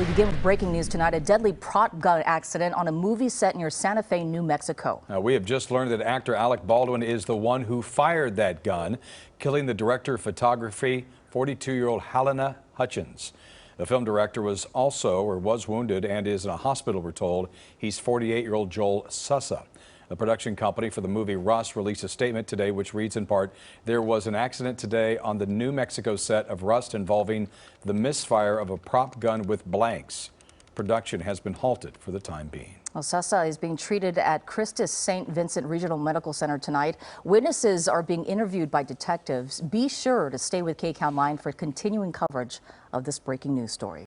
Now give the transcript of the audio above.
We begin with breaking news tonight. A deadly prop gun accident on a movie set near Santa Fe, New Mexico. Now, we have just learned that actor Alec Baldwin is the one who fired that gun, killing the director of photography, 42-year-old Halyna Hutchins. The film director was wounded and is in a hospital, we're told. He's 48-year-old Joel Souza. The production company for the movie Rust released a statement today which reads in part, "There was an accident today on the New Mexico set of Rust involving the misfire of a prop gun with blanks. Production has been halted for the time being." Well, Souza is being treated at Christus St. Vincent Regional Medical Center tonight. Witnesses are being interviewed by detectives. Be sure to stay with KCAL 9 for continuing coverage of this breaking news story.